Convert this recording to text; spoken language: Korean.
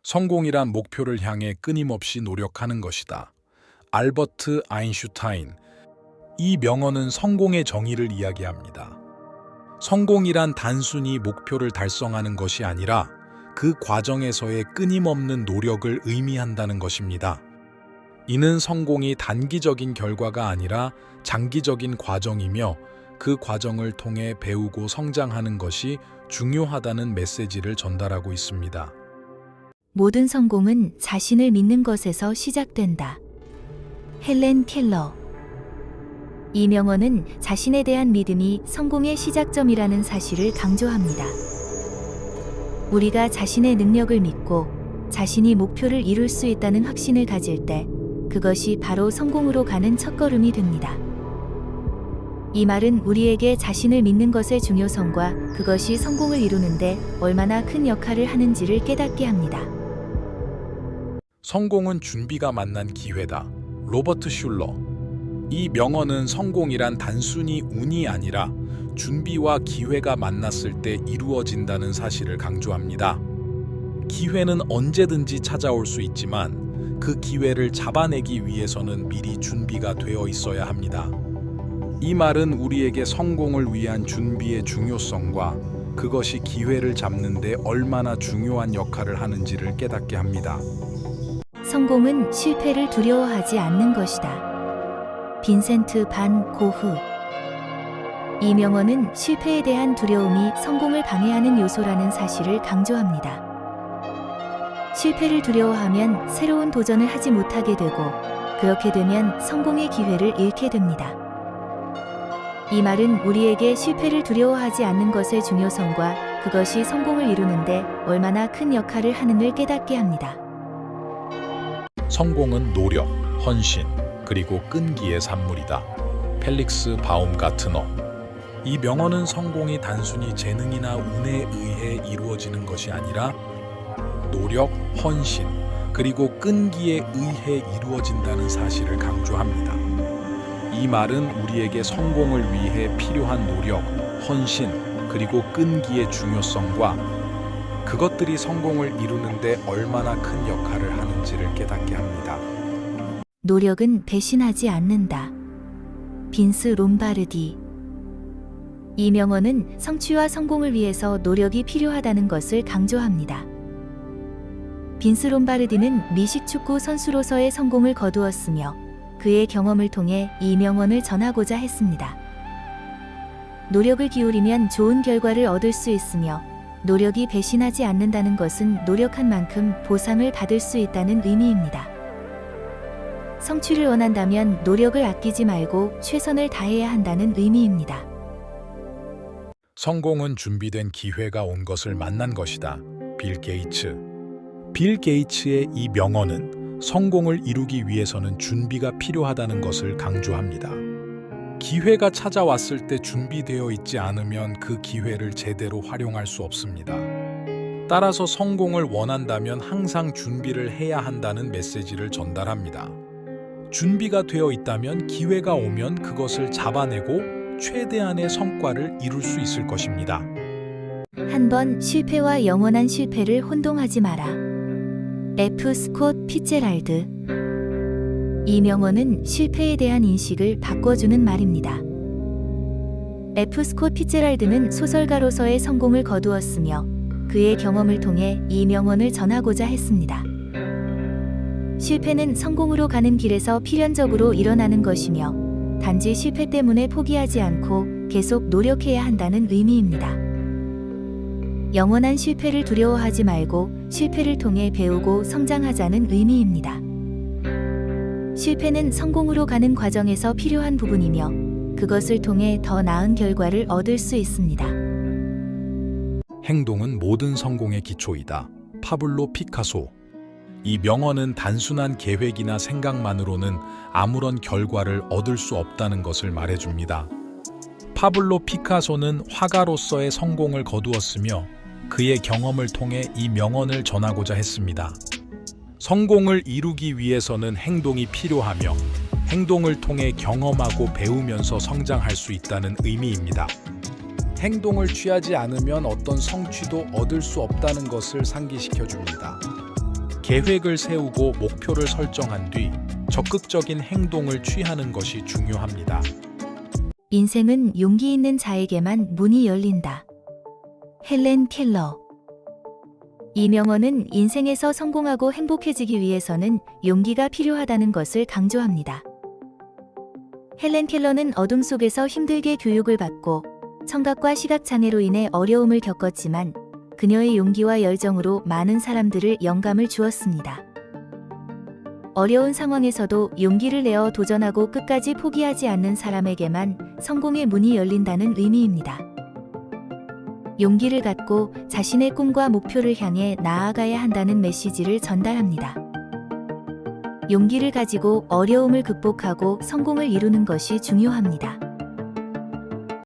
성공이란 목표를 향해 끊임없이 노력하는 것이다. 알버트 아인슈타인. 이 명언은 성공의 정의를 이야기합니다. 성공이란 단순히 목표를 달성하는 것이 아니라 그 과정에서의 끊임없는 노력을 의미한다는 것입니다. 이는 성공이 단기적인 결과가 아니라 장기적인 과정이며 그 과정을 통해 배우고 성장하는 것이 중요하다는 메시지를 전달하고 있습니다. 모든 성공은 자신을 믿는 것에서 시작된다. 헬렌 켈러. 이 명언은 자신에 대한 믿음이 성공의 시작점이라는 사실을 강조합니다. 우리가 자신의 능력을 믿고 자신이 목표를 이룰 수 있다는 확신을 가질 때 그것이 바로 성공으로 가는 첫걸음이 됩니다. 이 말은 우리에게 자신을 믿는 것의 중요성과 그것이 성공을 이루는데 얼마나 큰 역할을 하는지를 깨닫게 합니다. 성공은 준비가 만난 기회다. 로버트 슐러. 이 명언은 성공이란 단순히 운이 아니라 준비와 기회가 만났을 때 이루어진다는 사실을 강조합니다. 기회는 언제든지 찾아올 수 있지만 그 기회를 잡아내기 위해서는 미리 준비가 되어 있어야 합니다. 이 말은 우리에게 성공을 위한 준비의 중요성과 그것이 기회를 잡는 데 얼마나 중요한 역할을 하는지를 깨닫게 합니다. 성공은 실패를 두려워하지 않는 것이다. 빈센트 반 고흐. 이 명언은 실패에 대한 두려움이 성공을 방해하는 요소라는 사실을 강조합니다. 실패를 두려워하면 새로운 도전을 하지 못하게 되고 그렇게 되면 성공의 기회를 잃게 됩니다. 이 말은 우리에게 실패를 두려워하지 않는 것의 중요성과 그것이 성공을 이루는데 얼마나 큰 역할을 하는을 깨닫게 합니다. 성공은 노력, 헌신, 그리고 끈기의 산물이다. 펠릭스 바움가트너. 이 명언은 성공이 단순히 재능이나 운에 의해 이루어지는 것이 아니라 노력, 헌신, 그리고 끈기에 의해 이루어진다는 사실을 강조합니다. 이 말은 우리에게 성공을 위해 필요한 노력, 헌신, 그리고 끈기의 중요성과 그것들이 성공을 이루는데 얼마나 큰 역할을 하는지를 깨닫게 합니다. 노력은 배신하지 않는다. 빈스 롬바르디. 이 명언은 성취와 성공을 위해서 노력이 필요하다는 것을 강조합니다. 빈스 롬바르디는 미식축구 선수로서의 성공을 거두었으며 그의 경험을 통해 이 명언을 전하고자 했습니다. 노력을 기울이면 좋은 결과를 얻을 수 있으며 노력이 배신하지 않는다는 것은 노력한 만큼 보상을 받을 수 있다는 의미입니다. 성취를 원한다면 노력을 아끼지 말고 최선을 다해야 한다는 의미입니다. 성공은 준비된 기회가 온 것을 만난 것이다. 빌 게이츠. 빌 게이츠의 이 명언은 성공을 이루기 위해서는 준비가 필요하다는 것을 강조합니다. 기회가 찾아왔을 때 준비되어 있지 않으면 그 기회를 제대로 활용할 수 없습니다. 따라서 성공을 원한다면 항상 준비를 해야 한다는 메시지를 전달합니다. 준비가 되어 있다면 기회가 오면 그것을 잡아내고 최대한의 성과를 이룰 수 있을 것입니다. 한 번 실패와 영원한 실패를 혼동하지 마라. F. 스콧 피츠제랄드. 이 명언은 실패에 대한 인식을 바꿔주는 말입니다. F. 스콧 피츠제랄드는 소설가로서의 성공을 거두었으며 그의 경험을 통해 이 명언을 전하고자 했습니다. 실패는 성공으로 가는 길에서 필연적으로 일어나는 것이며 단지 실패 때문에 포기하지 않고 계속 노력해야 한다는 의미입니다. 영원한 실패를 두려워하지 말고 실패를 통해 배우고 성장하자는 의미입니다. 실패는 성공으로 가는 과정에서 필요한 부분이며 그것을 통해 더 나은 결과를 얻을 수 있습니다. 행동은 모든 성공의 기초이다. 파블로 피카소. 이 명언은 단순한 계획이나 생각만으로는 아무런 결과를 얻을 수 없다는 것을 말해줍니다. 파블로 피카소는 화가로서의 성공을 거두었으며 그의 경험을 통해 이 명언을 전하고자 했습니다. 성공을 이루기 위해서는 행동이 필요하며 행동을 통해 경험하고 배우면서 성장할 수 있다는 의미입니다. 행동을 취하지 않으면 어떤 성취도 얻을 수 없다는 것을 상기시켜 줍니다. 계획을 세우고 목표를 설정한 뒤 적극적인 행동을 취하는 것이 중요합니다. 인생은 용기 있는 자에게만 문이 열린다. 헬렌 켈러. 이 명언은 인생에서 성공하고 행복해지기 위해서는 용기가 필요하다는 것을 강조합니다. 헬렌 켈러는 어둠 속에서 힘들게 교육을 받고 청각과 시각장애로 인해 어려움을 겪었지만 그녀의 용기와 열정으로 많은 사람들을 영감을 주었습니다. 어려운 상황에서도 용기를 내어 도전하고 끝까지 포기하지 않는 사람에게만 성공의 문이 열린다는 의미입니다. 용기를 갖고 자신의 꿈과 목표를 향해 나아가야 한다는 메시지를 전달합니다. 용기를 가지고 어려움을 극복하고 성공을 이루는 것이 중요합니다.